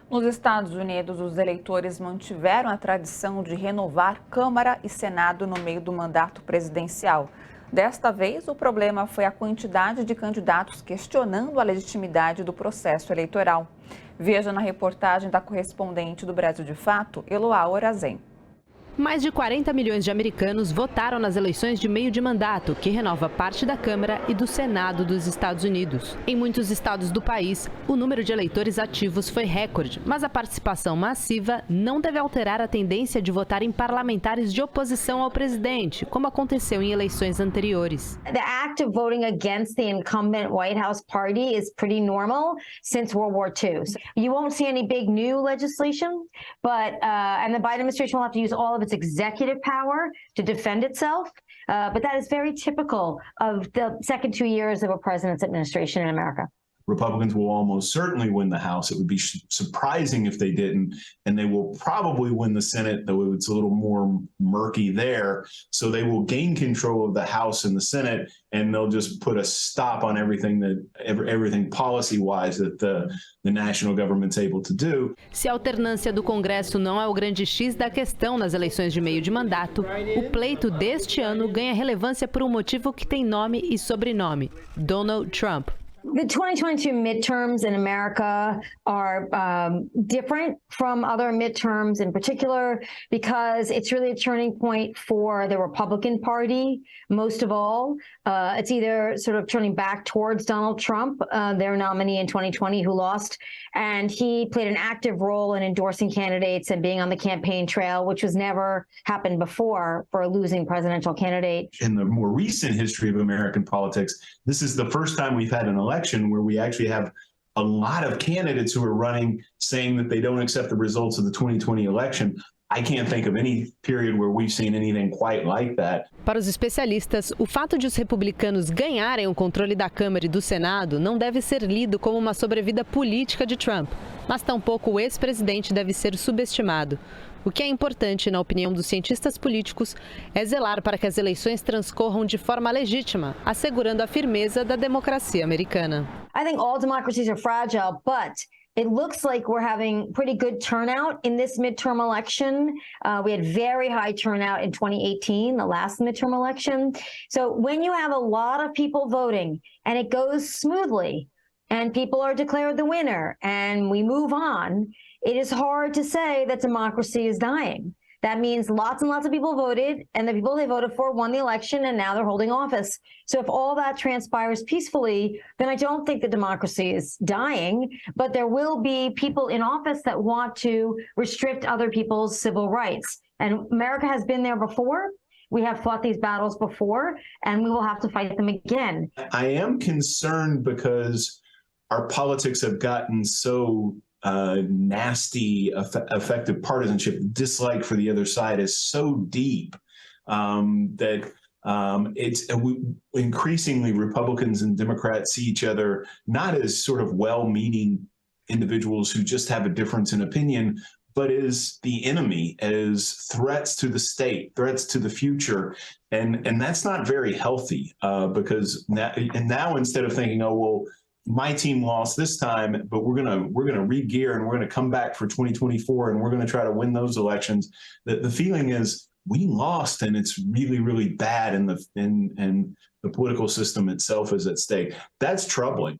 Nos Estados Unidos, os eleitores mantiveram a tradição de renovar Câmara e Senado no meio do mandato presidencial. Desta vez, o problema foi a quantidade de candidatos questionando a legitimidade do processo eleitoral. Veja na reportagem da correspondente do Brasil de Fato, EUA. Mais de 40 milhões de americanos votaram nas eleições de meio de mandato, que renova parte da Câmara e do Senado dos Estados Unidos. Em muitos estados do país, o número de eleitores ativos foi recorde, mas a participação massiva não deve alterar a tendência de votar em parlamentares de oposição ao presidente, como aconteceu em eleições anteriores. The act of voting against the incumbent White House party is pretty normal since World War II. So you won't see any big new legislation, and the Biden administration will have to use all of its executive power to defend itself. But that is very typical of the second 2 years of a president's administration in America. Republicans will almost certainly win the House. It would be surprising if they didn't, and they will probably win the Senate, though it's a little more murky there. So they will gain control of the House and the Senate, and they'll just put a stop on everything policy-wise that the national government's able to do. Se a alternância do Congresso não é o grande X da questão nas eleições de meio de mandato, o pleito deste ano ganha relevância por um motivo que tem nome e sobrenome: Donald Trump. The 2022 midterms in America are different from other midterms in particular because it's really a turning point for the Republican Party, most of all. It's either sort of turning back towards Donald Trump, their nominee in 2020 who lost, and he played an active role in endorsing candidates and being on the campaign trail, which has never happened before for a losing presidential candidate. In the more recent history of American politics, this is the first time we've had an election where we actually have a lot of candidates who are running saying that they don't accept the results of the 2020 election. I can't think of any period where we've seen anything quite like that. Para os especialistas, o fato de os republicanos ganharem o controle da Câmara e do Senado não deve ser lido como uma sobrevida política de Trump, mas tampouco o ex-presidente deve ser subestimado. O que é importante, na opinião dos cientistas políticos, é zelar para que as eleições transcorram de forma legítima, assegurando a firmeza da democracia americana. I think all democracies are fragile, but it looks like we're having pretty good turnout in this midterm election. We had very high turnout in 2018, the last midterm election. So when you have a lot of people voting and it goes smoothly and people are declared the winner and we move on, it is hard to say that democracy is dying. That means lots and lots of people voted, and the people they voted for won the election, and now they're holding office. So if all that transpires peacefully, then I don't think that democracy is dying, but there will be people in office that want to restrict other people's civil rights. And America has been there before. We have fought these battles before, and we will have to fight them again. I am concerned because our politics have gotten so nasty, effective partisanship, dislike for the other side is so deep that increasingly Republicans and Democrats see each other not as sort of well-meaning individuals who just have a difference in opinion, but as the enemy, as threats to the state, threats to the future. And that's not very healthy because now instead of thinking, oh, well, my team lost this time, but we're gonna re-gear and we're gonna come back for 2024 and we're gonna try to win those elections. The feeling is we lost and it's really, really bad, and the political system itself is at stake. That's troubling.